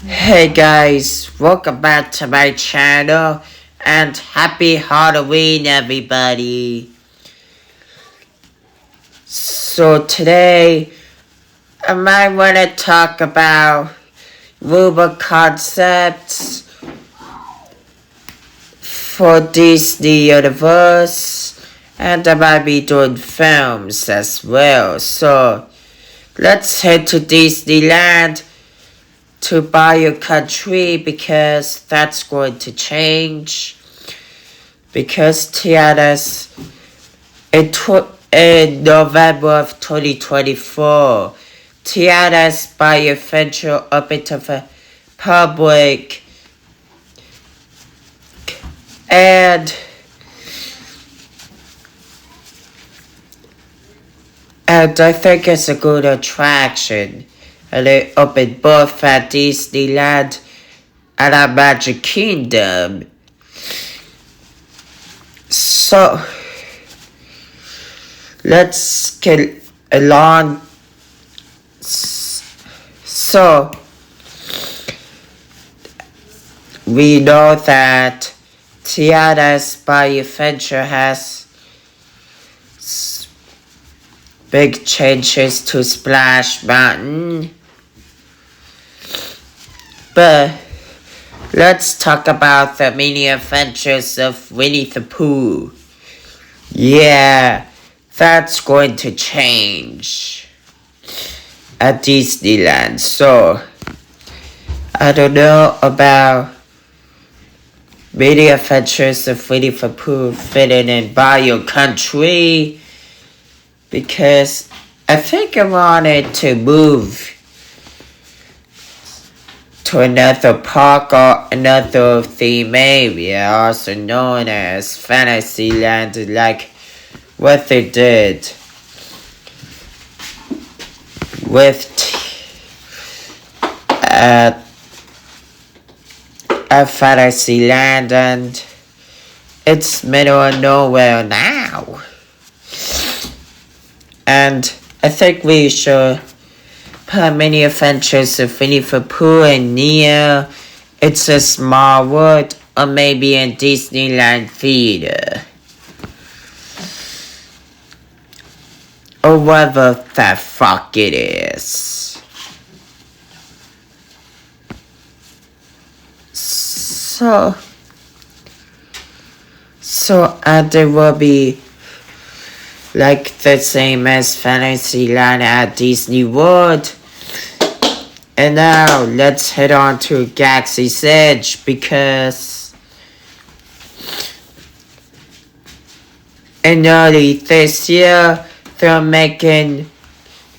Hey guys, welcome back to my channel and happy Halloween everybody. So today I might want to talk about movie concepts for Disney Universe, and I might be doing films as well. So let's head to Disneyland to buy your country because that's going to change. Because Tiana's in November of 2024, Tiana's Bio venture open to the public, and I think it's a good attraction. And they opened both at Disneyland and at Magic Kingdom. So let's get along. So we know that Tiana's Bio Adventure has big changes to Splash Mountain. But let's talk about the mini adventures of Winnie the Pooh. Yeah, that's going to change at Disneyland. So I don't know about mini adventures of Winnie the Pooh fitting in Bio Country, because I think I wanted to move to another park or another theme area, also known as Fantasyland, like what they did with at Fantasyland, and it's middle of nowhere now. And I think we should put many adventures of Winnie the Pooh and near It's a Small World, or maybe in Disneyland Theater, or whatever the fuck it is. And it will be like the same as Fantasyland at Disney World. And now let's head on to Galaxy's Edge, because in early this year they're making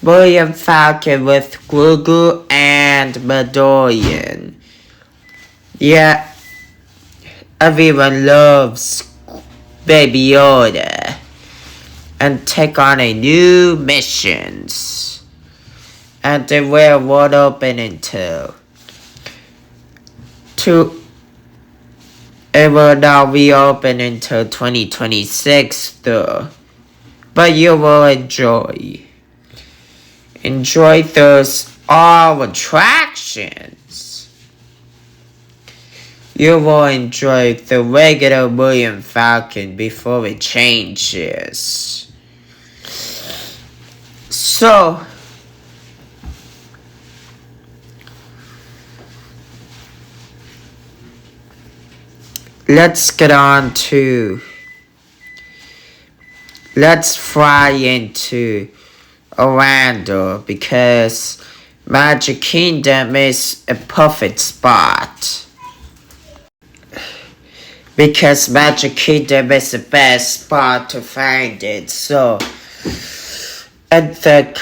William Falcon with Grogu and Mandalorian. Yeah, everyone loves Baby Yoda, and take on a new missions. And the world won't open until it will not reopen until 2026 though. But you will enjoy those all attractions. You will enjoy the regular William Falcon before it changes. So let's fly into Orlando, because Magic Kingdom is a perfect spot. Because Magic Kingdom is the best spot to find it. So at the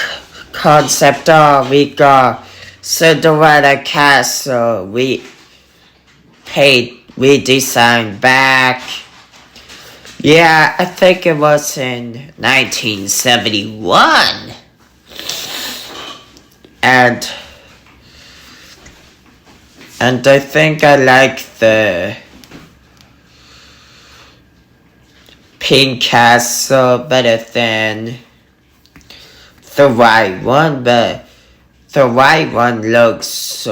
concept art, we got Cinderella Castle, we designed back. Yeah, I think it was in 1971. And I think I like the Pink Castle better than the white one, but the white one looks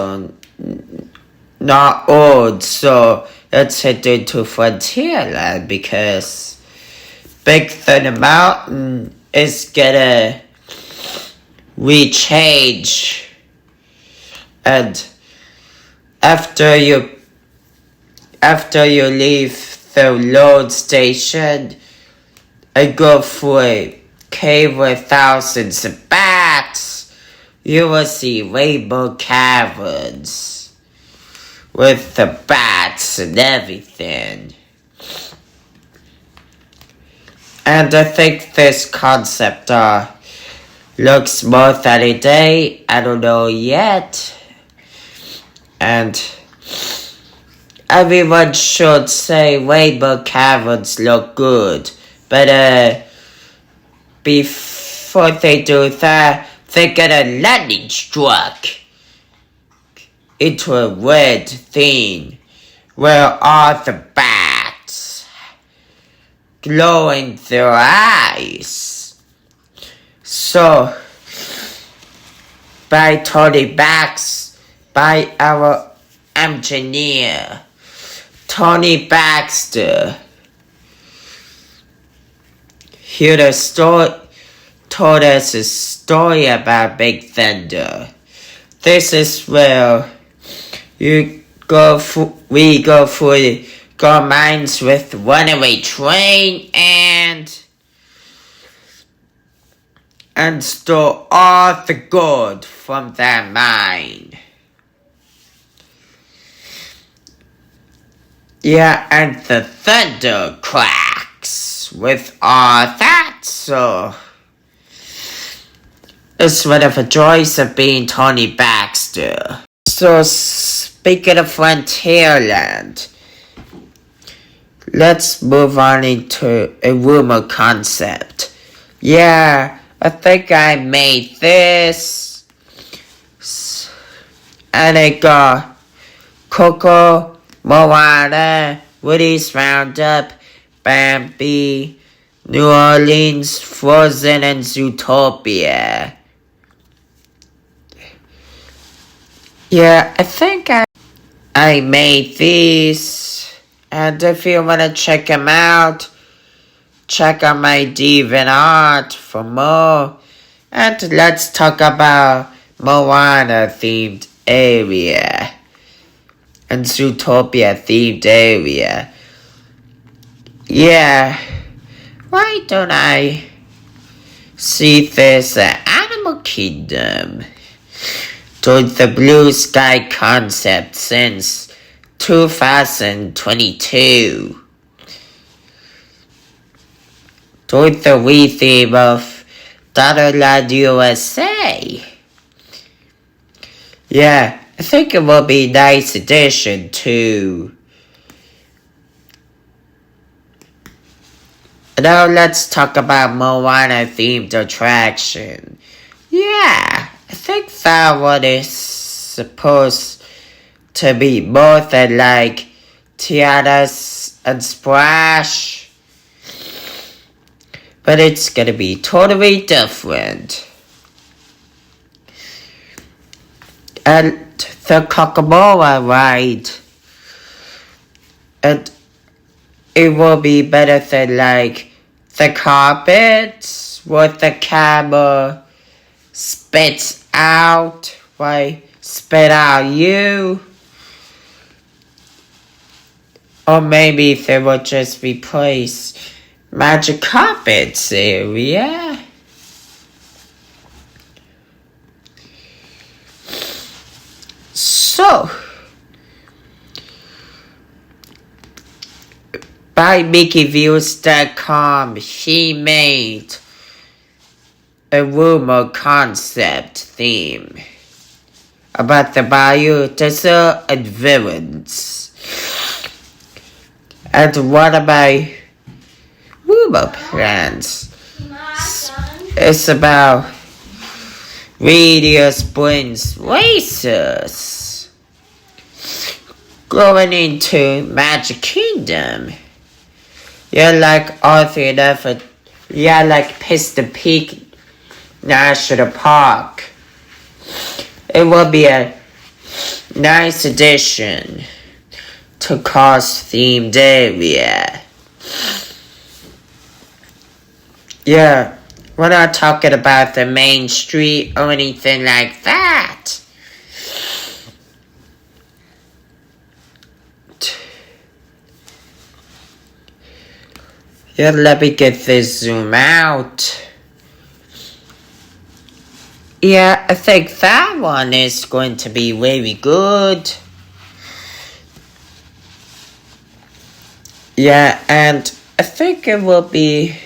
not old, so let's head into Frontierland because Big Thunder Mountain is gonna rechange, and after you leave the load station and go through a cave with thousands of bats, you will see rainbow caverns with the bats and everything. And I think this concept looks more 30-day. I don't know yet. And everyone should say rainbow caverns look good. But before they do that, they get a lightning struck into a red thing where all the bats glowing their eyes. So, by Tony Bax, by our engineer, Tony Baxter, told us a story about Big Thunder. This is where we go through gold mines with runaway train and store all the gold from that mine. Yeah, and the thunder cracks with all that, so it's one of the joys of being Tony Baxter. So speaking of Frontierland, let's move on into a rumor concept. Yeah, I think I made this. And it got Coco, Moana, Woody's Roundup, Bambi, New Orleans, Frozen, and Zootopia. Yeah, I think I made these. And if you want to check them out, check out my DeviantArt for more. And let's talk about Moana themed area and Zootopia themed area. Yeah, why don't I see this Animal Kingdom doing the blue sky concept since 2022. Doing the re-theme of Dotterland USA. Yeah, I think it will be a nice addition to. Now let's talk about Moana themed attraction. Yeah, I think that one is supposed to be more than like Tiana's and Splash, but it's gonna be totally different. And the Kokomoa ride, and it will be better than like the carpets what the camera spits out, right? Spit out you. Or maybe they will just replace Magic Carpets area. So, by MickeyViews.com, he made a rumor concept theme about the Bayou Desert and villains. And one of my rumor plans is about Radio Springs Racers going into Magic Kingdom. You're like Arthur Effort. Yeah, like Pistol Peak National Park. It will be a nice addition to cost-themed area. Yeah, we're not talking about the main street or anything like that. Yeah, let me get this zoom out. Yeah, I think that one is going to be very good. Yeah, and I think it will be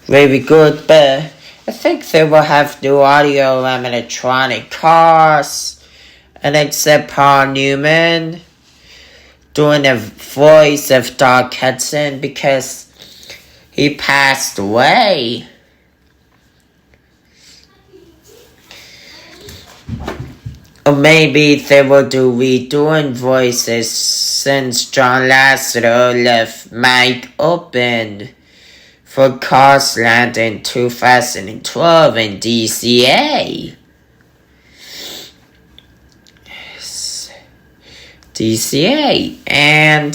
very good, but I think they will have new audio animatronic cars, and except Paul Newman doing the voice of Doc Hudson because he passed away. Or maybe they will do redoing voices since John Lasseter left Mike open for Carsland in 2012 in DCA. And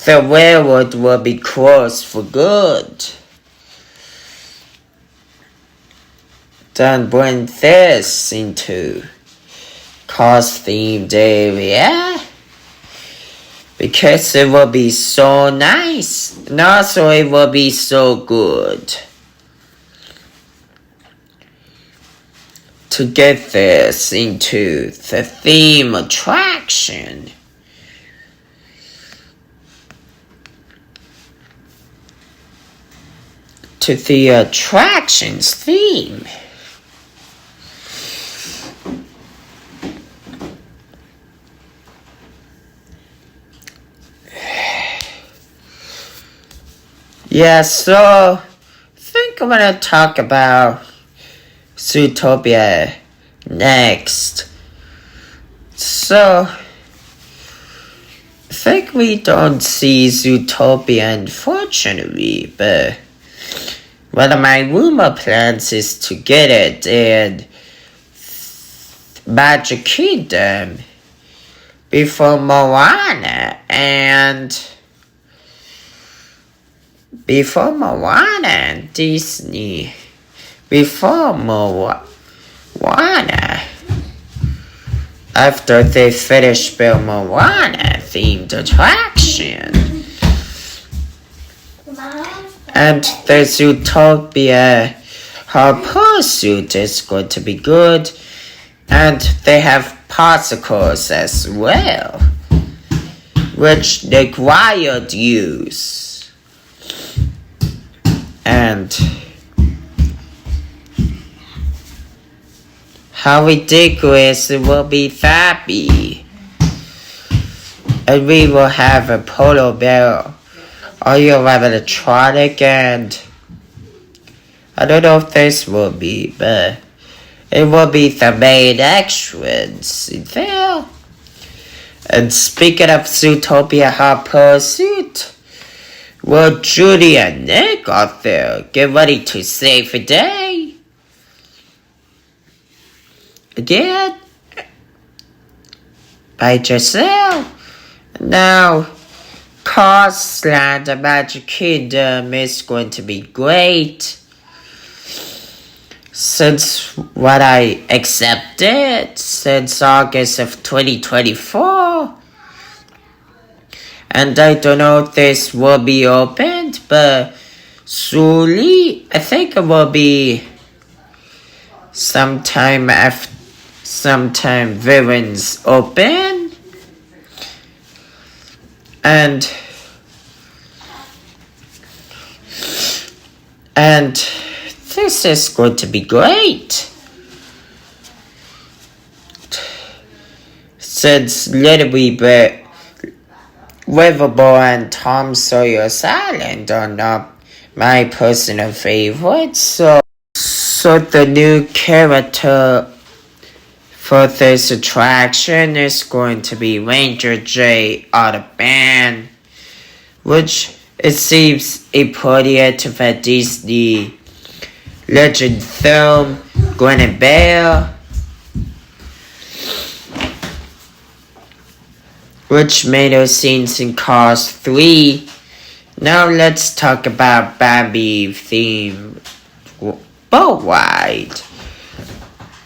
the railroad will be closed for good. Then bring this into cost-themed area because it will be so nice and also it will be so good to get this into the theme attraction. To the attractions theme. Yeah, so I think I'm gonna talk about Zootopia next. So I think we don't see Zootopia unfortunately, but one of my rumor plans is to get it in Magic Kingdom before Moana and Disney. Before Moana. After they finish building Moana themed attraction. And the Zootopia Harpo suit is going to be good. And they have popsicles as well, which required use. And how ridiculous it will be that be. And we will have a polar bear audio animatronic, and I don't know if this will be, but it will be the main extras there. And speaking of Zootopia Hot Pursuit, well, Judy and Nick out there, get ready to save the day. Again, by Giselle. Now, Carsland and Magic Kingdom is going to be great. Since what I accepted since August of 2024. And I don't know if this will be opened, but slowly, I think it will be sometime Villains open. And this is going to be great. Since Little Wee Bit, Riverboat and Tom Sawyer's Island are not my personal favorites, so the new character for this attraction is going to be Ranger J out of band, which it seems important to the Disney legend film, Gwen and Bear, which made those scenes in Cars 3. Now let's talk about Barbie theme boat ride.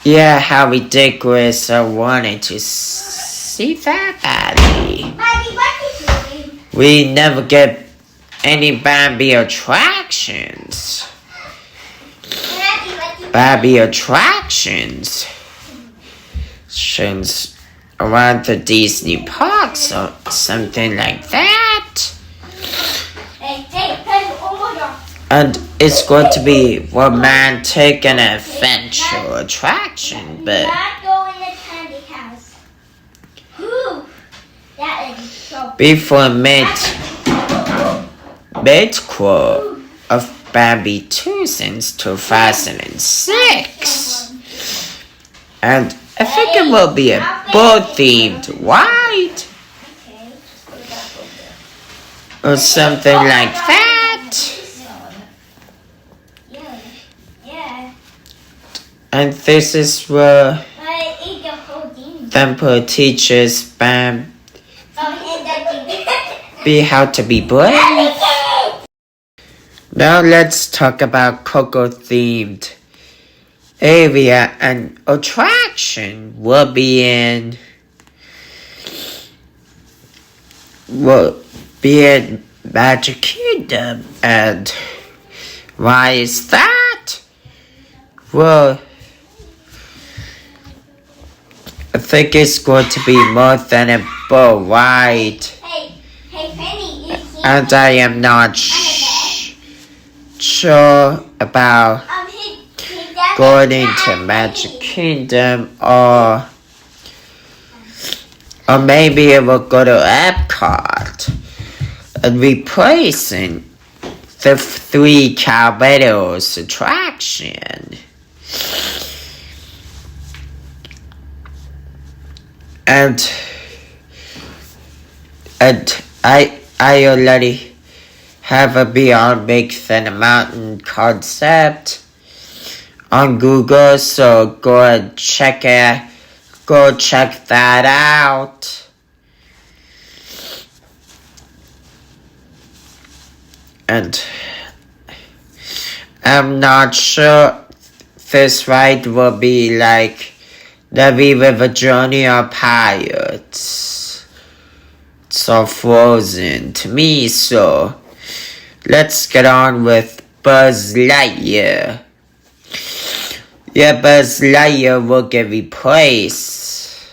Yeah, how ridiculous. I wanted to see that Barbie. What are you doing? We never get any Barbie attractions. Barbie attractions around the Disney parks or something like that. And it's going to be romantic and adventure attraction, but not go in the candy house. That is so before mid-core of Barbie 2 since 2006. And I think it will be a boat-themed ride or something like that. And this is where Temple teaches Bambi how to be brave. Now let's talk about Coco themed area and attraction will be in Magic Kingdom. And why is that? Well, I think it's going to be more than a boat ride. Hey, Penny, you see? And I am not sure about going into Magic Kingdom or maybe it will go to Epcot and replacing the 3 Calvados attraction. And I already have a Beyond Big Thunder Mountain concept on Google, so go check that out. And I'm not sure this ride will be like the River Journey or Pirates. It's so frozen to me, so let's get on with Buzz Lightyear. Yeah, Buzz Lightyear will get replaced.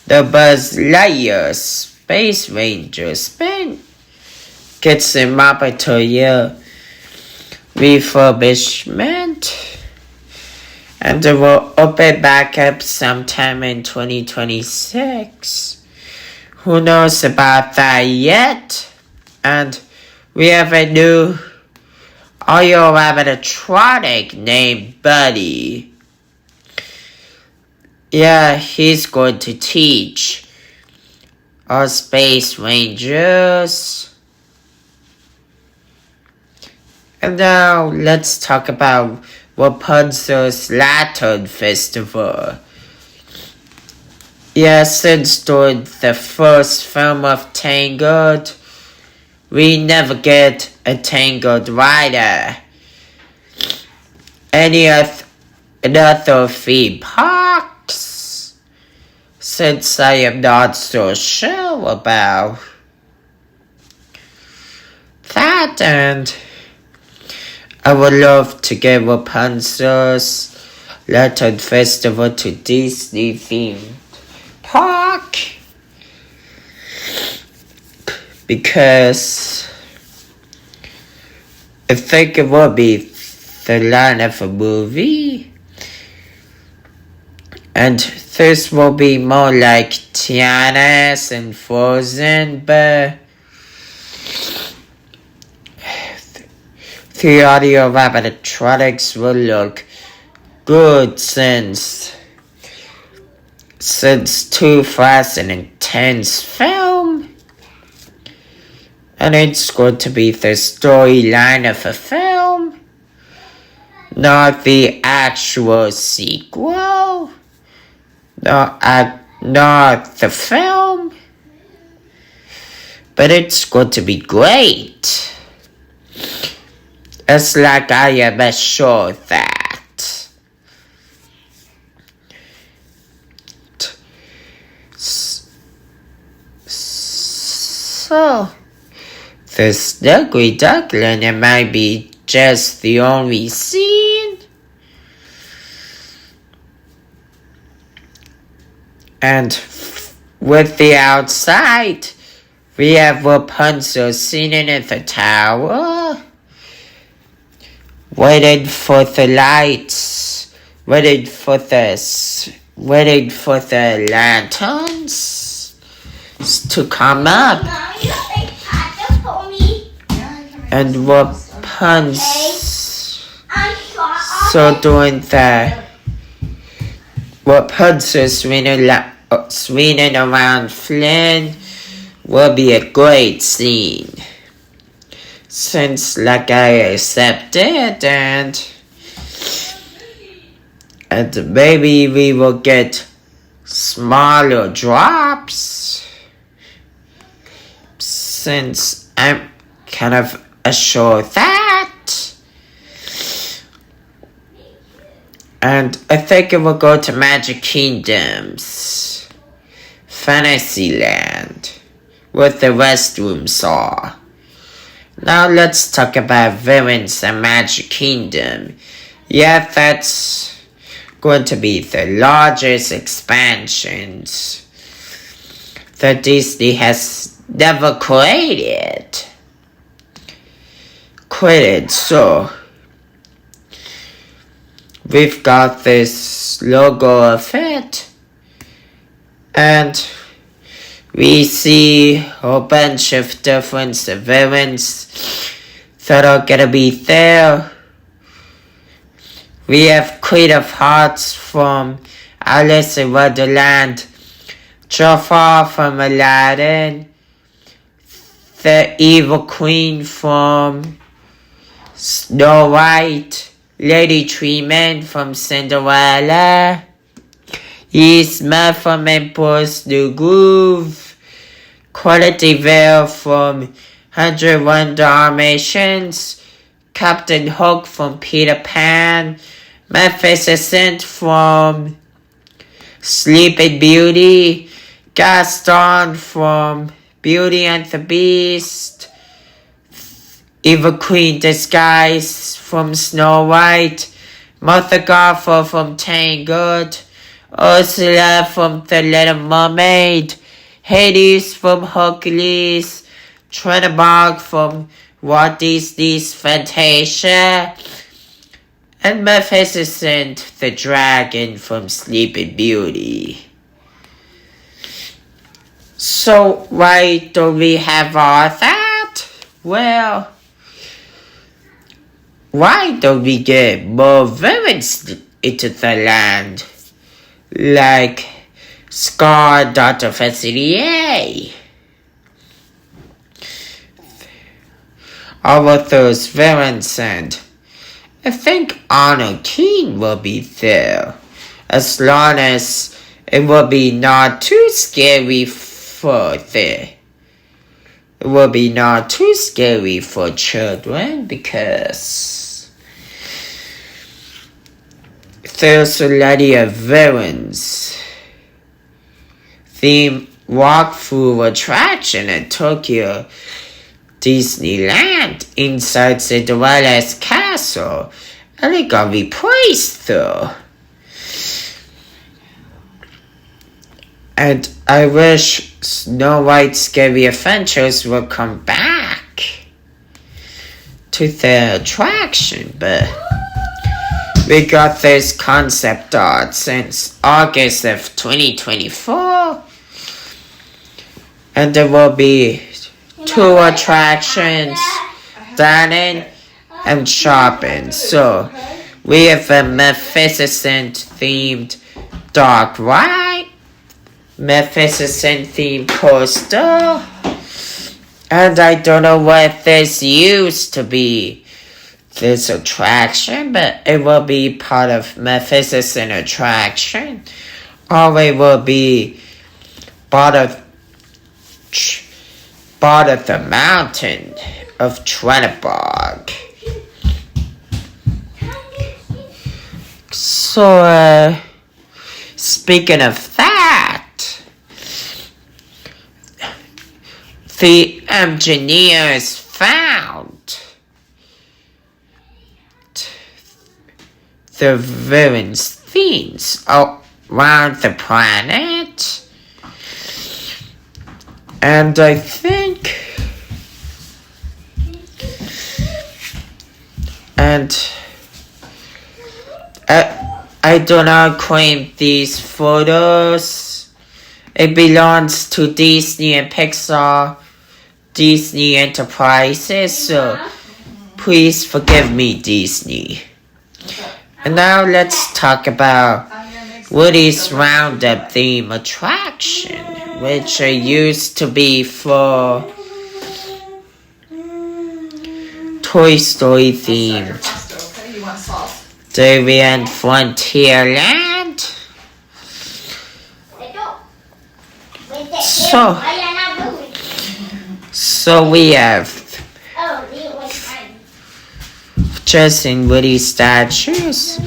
The Buzz Lightyear Space Ranger spin gets a material refurbishment. And it will open back up sometime in 2026. Who knows about that yet? And we have a new audio animatronic named Buddy. Yeah, he's going to teach our Space Rangers. And now let's talk about Rapunzel's Lantern Festival. Yeah, since during the first film of Tangled, we never get a Tangled rider. Any other theme parks? Since I am not so sure about that, and I would love to get Rapunzel's Lantern Festival to Disney themed park because I think it will be the line of a movie, and this will be more like Tiana's and Frozen, but the audio animatronics will look good since 2010's film, and it's going to be the storyline of a film. not the actual sequel, not the film, but it's going to be great. It's like I am assured that. So, the Snugly Duckling, it might be just the only scene. And with the outside, we have Rapunzel sitting in the tower, waiting for the lights, waiting for the lanterns to come up. And Rapunzel doing that. Rapunzel swinging around Flynn will be a great scene. Since like I accepted and maybe we will get smaller drops. Since I'm kind of assured that. And I think it will go to Magic Kingdom's Fantasyland with the restroom saw. Now let's talk about villains and Magic Kingdom. Yeah, that's going to be the largest expansions that Disney has never created. So we've got this logo of it, and we see a bunch of different villains that are gonna be there. We have Queen of Hearts from Alice in Wonderland, Jafar from Aladdin, the Evil Queen from Snow White, Lady Treeman from Cinderella, Yzma from Emperor's New Groove, Quality Veil from 101 Dalmatians, Captain Hook from Peter Pan, Maleficent from Sleeping Beauty, Gaston from Beauty and the Beast, Evil Queen Disguise from Snow White, Martha Garfield from Tangled, Ursula from The Little Mermaid, Hades from Hercules, Trenebog from Walt Disney's Fantasia, and Maleficent the Dragon from Sleeping Beauty. So why don't we have all that? Well, why don't we get more villains into the land? Like Scar, Dr. Facilier. All of those villains, and I think Anna King will be there. As long as it will be not too scary for It will be not too scary for children, because there's already a villains theme walkthrough attraction at Tokyo Disneyland inside Cinderella's castle, and it got replaced though. And I wish Snow White's Scary Adventures will come back to the attraction, but we got this concept art since August of 2024, and there will be 2 attractions, dining and shopping. So we have a Maleficent themed dark ride, Maleficent themed coaster, and I don't know what this used to be. this attraction, but it will be part of Magnificent Attraction, or it will be part of the mountain of Trenneborg. So, speaking of that, the engineers found the ruins themes around the planet, and I think, I do not claim these photos. It belongs to Disney and Pixar, Disney Enterprises, so please forgive me, Disney. And now let's talk about Woody's Roundup theme attraction, which used to be for Toy Story themed. Davy and Frontierland. So we have Justin Woody statues,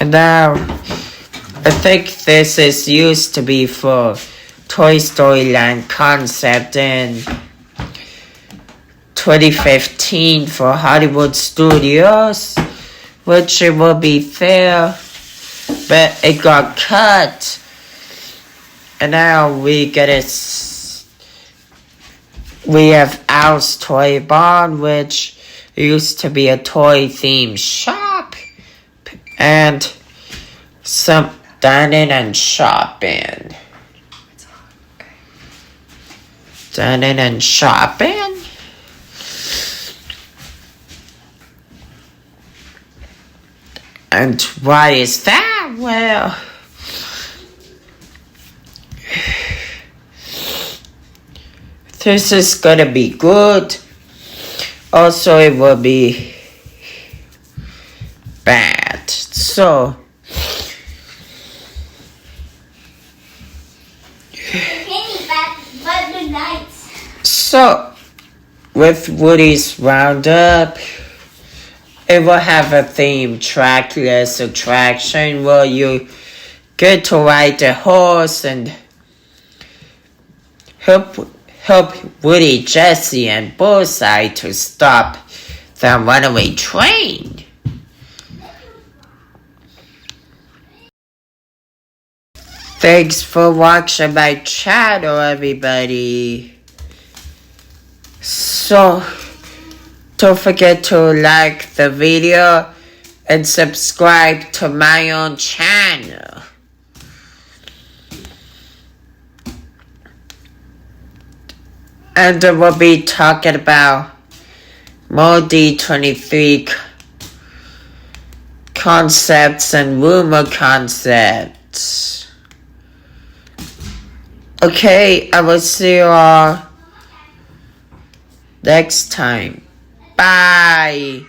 and now I think this is used to be for Toy Story Land concept in 2015 for Hollywood Studios, which it will be there, but it got cut, and now we have Al's Toy Barn, which used to be a toy themed shop, and some dining and shopping. Dining and shopping? And why is that? Well, this is gonna be good. Also, it will be bad. So, with Woody's Roundup, it will have a theme trackless attraction where you get to ride the horse and help Woody, Jessie, and Bullseye to stop the runaway train. Thanks for watching my channel, everybody. So, don't forget to like the video and subscribe to my own channel. And we'll be talking about more D23 concepts and rumor concepts. Okay, I will see you all next time. Bye.